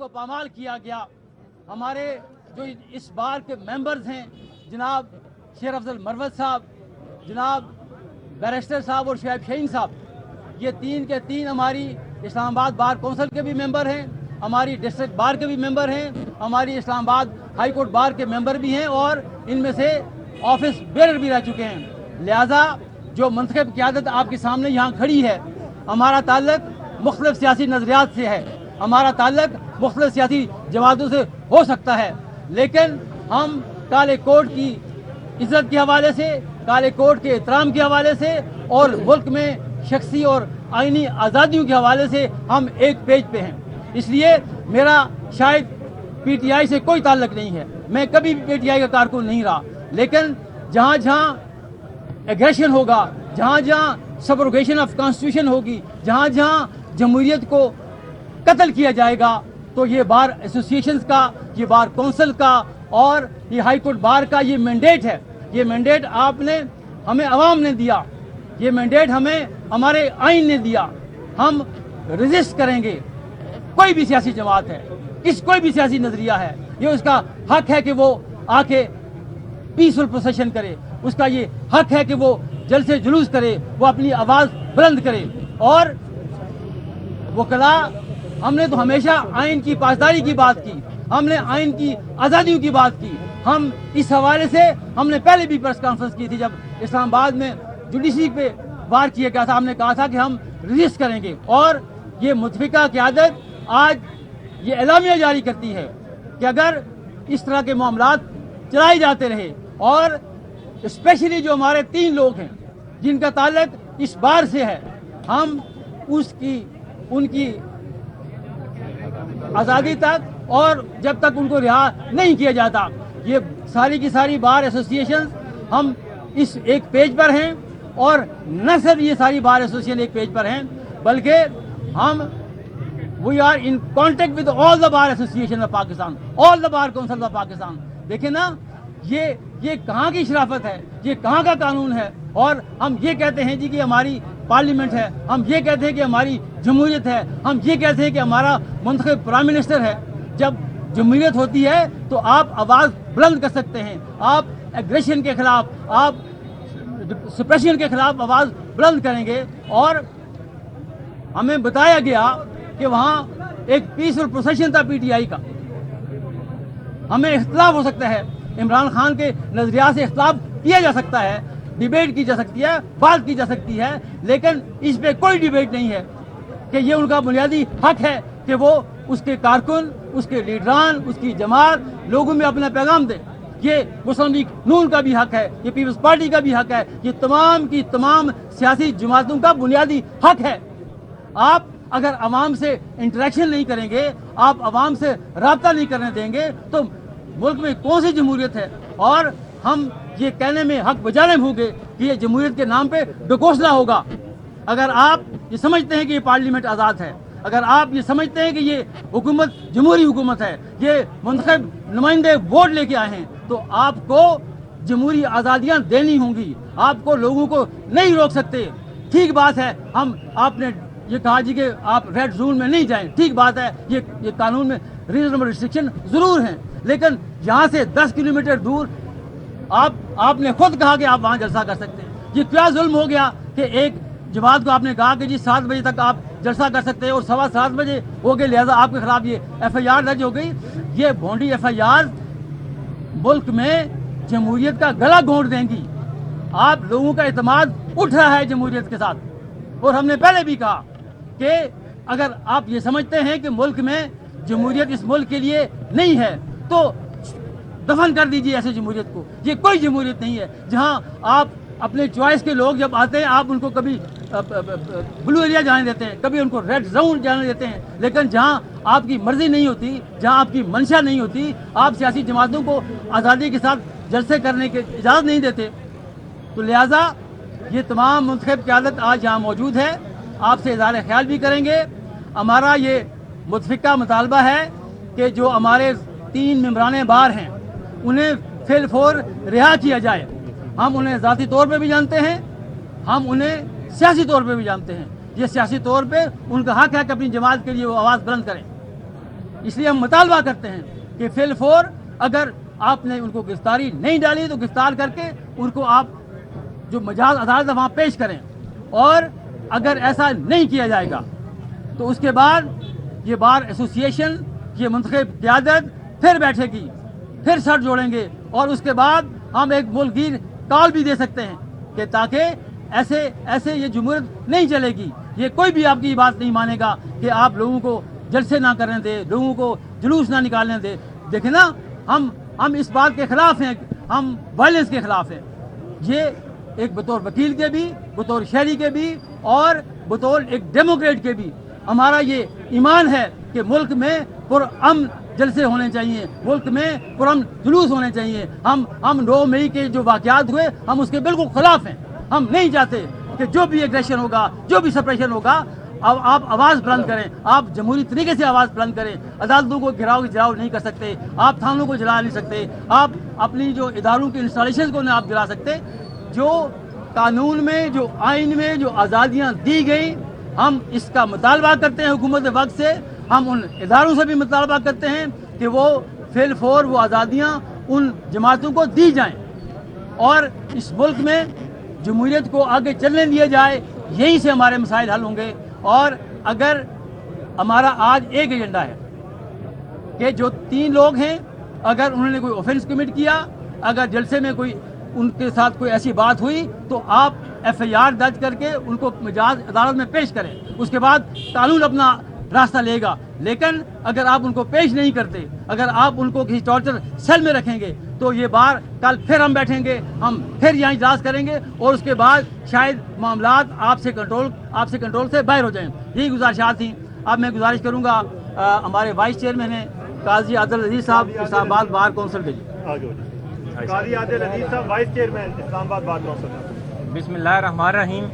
को पामाल किया गया। हमारे जो इस बार के मेंबर्स हैं, जनाब शेर अफजल मरवत साहब, जनाब बैरिस्टर साहब और शुएब शाहीन साहब, ये तीन के तीन हमारी इस्लामाबाद बार कौंसिल के भी मेंबर हैं, हमारी डिस्ट्रिक्ट बार के भी मेंबर हैं, हमारी इस्लामाबाद हाई कोर्ट बार के मेंबर भी हैं और इनमें से ऑफिस बेरर भी रह चुके हैं। लिहाजा जो मुंतखब क़यादत आपके सामने यहाँ खड़ी है, हमारा ताल्लुक मुख्तलिफ सियासी नज़रियात से है, हमारा ताल्लुक मुख्तलिफ सियासी जमातों से हो सकता है, लेकिन हम काले कोड की इज्जत के हवाले से, काले कोड के एहतराम के हवाले से और मुल्क में शख्सी और आइनी आज़ादियों के हवाले से हम एक पेज पे हैं। इसलिए मेरा शायद पीटीआई से कोई ताल्लुक नहीं है, मैं कभी भी पीटीआई का कारकुन नहीं रहा, लेकिन जहाँ जहाँ एग्रेशन होगा, जहाँ जहाँ सबरोगेशन ऑफ कॉन्स्टिट्यूशन होगी, जहाँ जहाँ जमहूरियत को कत्ल किया जाएगा, तो ये बार एसोसिएशंस का, ये बार कौंसिल का और ये हाई कोर्ट बार का ये मैंडेट है। ये मैंडेट आपने हमें अवाम ने दिया, ये मैंडेट हमें हमारे आइन ने दिया। हम रेजिस्ट करेंगे, कोई भी सियासी जमात है, कोई भी सियासी नजरिया है, ये उसका हक है कि वो आके पीसफुल प्रोसेशन करे, उसका ये हक है कि वो जलसे जुलूस करे, वो अपनी आवाज बुलंद करे। और वकला हमने तो हमेशा आइन की पासदारी की बात की, हमने आइन की आज़ादियों की बात की। हम इस हवाले से हमने पहले भी प्रेस कॉन्फ्रेंस की थी, जब इस्लामाबाद में जुडिशरी पे वार किया गया था, हमने कहा था कि हम रेजिस्ट करेंगे। और ये मुतफिका क़यादत आज ये एलामिया जारी करती है कि अगर इस तरह के मामलात चलाए जाते रहे, और स्पेशली जो हमारे 3 लोग हैं जिनका ताल्लुक इस बार से है, हम उनकी आज़ादी तक और जब तक उनको रिहा नहीं किया जाता, ये सारी की सारी बार एसोसिएशन हम इस एक पेज पर हैं। और न सिर्फ ये सारी बार एसोसिएशन एक पेज पर हैं, बल्कि हम we are in contact with all the Bar Association of Pakistan, all the Bar Council of Pakistan. देखिए ना, ये कहाँ की शराफत है, ये कहाँ का कानून है। और हम ये कहते हैं जी कि हमारी पार्लियामेंट है, हम ये कहते हैं कि हमारी जमहूरियत है, हम ये कहते हैं कि हमारा मुंतखब प्राइम मिनिस्टर है। जब जमहूरियत होती है तो आप आवाज़ बुलंद कर सकते हैं, आप एग्रेशन के खिलाफ, आप सप्रेशन के खिलाफ आवाज़ बुलंद करेंगे। और हमें बताया गया कि वहाँ एक पीसफुल प्रोसेशन था पीटीआई का। हमें इख्तलाफ हो सकता है, इमरान खान के नजरिया से इख्तलाफ किया जा सकता है, डिबेट की जा सकती है, बात की जा सकती है, लेकिन इस पे कोई डिबेट नहीं है कि ये उनका बुनियादी हक है कि वो उसके कारकुन, उसके लीडरान, उसकी जमात लोगों में अपना पैगाम दे। ये मुस्लिम लीग नून का भी हक है, ये पीपल्स पार्टी का भी हक है, ये तमाम की तमाम सियासी जमातों का बुनियादी हक है। आप अगर आवाम से इंटरेक्शन नहीं करेंगे, आप आवाम से राब्ता नहीं करने देंगे, तो मुल्क में कौन सी जमहूरियत है। और हम ये कहने में हक बजाने में होंगे कि ये जमहूरियत के नाम पे ढकोसला होगा। अगर आप ये समझते हैं कि ये पार्लियामेंट आज़ाद है, अगर आप ये समझते हैं कि ये हुकूमत जमहूरी हुकूमत है, ये मुंतखब नुमाइंदे वोट लेके आए हैं, तो आपको जमहूरी आज़ादियाँ देनी होंगी, आपको लोगों को नहीं रोक सकते। ठीक बात है, आपने ये कहा जी कि आप रेड जोन में नहीं जाएं, ठीक बात है, ये कानून में रीजनेबल रिस्ट्रिक्शन ज़रूर हैं, लेकिन यहाँ से 10 किलोमीटर दूर आपने खुद कहा कि आप वहाँ जलसा कर सकते हैं। ये क्या जुल्म हो गया कि एक जमात को आपने कहा कि जी 7 बजे तक आप जलसा कर सकते हैं और 7:15 बजे हो गए, लिहाजा आपके खिलाफ ये FIR दर्ज हो गई। ये भोंडी FIR मुल्क में जमहूरियत का गला घोंट देंगी। आप लोगों का एतमाद उठ रहा है जमहूरियत के साथ, और हमने पहले भी कहा कि अगर आप ये समझते हैं कि मुल्क में जमहूरियत इस मुल्क के लिए नहीं है, तो दफन कर दीजिए ऐसे जमहूरियत को। ये कोई जमहूरियत नहीं है जहां आप अपने चॉइस के लोग जब आते हैं, आप उनको कभी ब्लू एरिया जाने देते हैं, कभी उनको रेड जोन जाने देते हैं, लेकिन जहां आपकी मर्जी नहीं होती, जहां आपकी मंशा नहीं होती, आप सियासी जमातों को आज़ादी के साथ जलसे करने की इजाज़त नहीं देते। तो लिहाजा ये तमाम मुंतखब क़यादत आज यहाँ मौजूद है, आपसे इज़हार ख्याल भी करेंगे। हमारा ये मुतफ़िका मुतालबा है कि जो हमारे 3 मेंबरान बार हैं, उन्हें फिलफौर रिहा किया जाए। हम उन्हें ज़ाती तौर पे भी जानते हैं, हम उन्हें सियासी तौर पे भी जानते हैं। ये सियासी तौर पे उनका हक है कि अपनी जमात के लिए वो आवाज़ बुलंद करें। اس لیے ہم مطالبہ کرتے ہیں کہ فی الفور اگر آپ نے ان کو گرفتاری نہیں ڈالی تو گرفتار کر کے ان کو آپ جو مجاز عدالت ہے وہاں پیش کریں، اور اگر ایسا نہیں کیا جائے گا تو اس کے بعد یہ بار ایسوسیشن، یہ منتخب قیادت پھر بیٹھے گی، پھر سر جوڑیں گے، اور اس کے بعد ہم ایک ملک گیر کال بھی دے سکتے ہیں کہ تاکہ ایسے یہ جمہوریت نہیں چلے گی، یہ کوئی بھی آپ کی بات نہیں مانے گا کہ آپ لوگوں کو جلسے نہ کرنے دیں، لوگوں کو جلوس نہ نکالنے دیں۔ دیکھیں نا، ہم اس بات کے خلاف ہیں، ہم وائلنس کے خلاف ہیں۔ یہ ایک بطور وکیل کے بھی، بطور شہری کے بھی، اور بطور ایک ڈیموکریٹ کے بھی ہمارا یہ ایمان ہے کہ ملک میں پرامن جلسے ہونے چاہیے، ملک میں پرامن جلوس ہونے چاہیے۔ ہم 9 مئی کے جو واقعات ہوئے ہم اس کے بالکل خلاف ہیں۔ ہم نہیں چاہتے کہ جو بھی ایگریشن ہوگا، جو بھی سپریشن ہوگا، اب آپ آواز بلند کریں، آپ جمہوری طریقے سے آواز بلند کریں۔ عدالتوں کو گراؤ نہیں کر سکتے، آپ تھانوں کو جلا نہیں سکتے، آپ اپنی جو اداروں کی انسٹالیشنز کو نہیں آپ جلا سکتے۔ جو قانون میں، جو آئین میں جو آزادیاں دی گئیں، ہم اس کا مطالبہ کرتے ہیں حکومت وقت سے، ہم ان اداروں سے بھی مطالبہ کرتے ہیں کہ وہ فی الفور وہ آزادیاں ان جماعتوں کو دی جائیں، اور اس ملک میں جمہوریت کو آگے چلنے دیا جائے۔ یہیں سے ہمارے مسائل حل ہوں گے۔ اور اگر ہمارا آج ایک ایجنڈا ہے کہ جو 3 لوگ ہیں، اگر انہوں نے کوئی اوفینس کمٹ کیا، اگر جلسے میں کوئی ان کے ساتھ کوئی ایسی بات ہوئی تو آپ FIR درج کر کے ان کو مجاز عدالت میں پیش کریں، اس کے بعد قانون اپنا راستہ لے گا۔ لیکن اگر آپ ان کو پیش نہیں کرتے، اگر آپ ان کو کسی ٹارچر سیل میں رکھیں گے تو یہ بار کل پھر ہم بیٹھیں گے، ہم پھر یہاں اجلاس کریں گے، اور اس کے بعد شاید معاملات آپ سے کنٹرول سے باہر ہو جائیں۔ یہی گزارشات تھیں۔ اب میں گزارش کروں گا ہمارے وائس چیئرمین ہیں قاضی عادل عزیز صاحب، اسلام آباد بار کونسل کے لیے۔ قاضی عادل عزیز صاحب، وائس چیئرمین اسلام آباد بار کونسل۔ بسم اللہ الرحمن الرحیم۔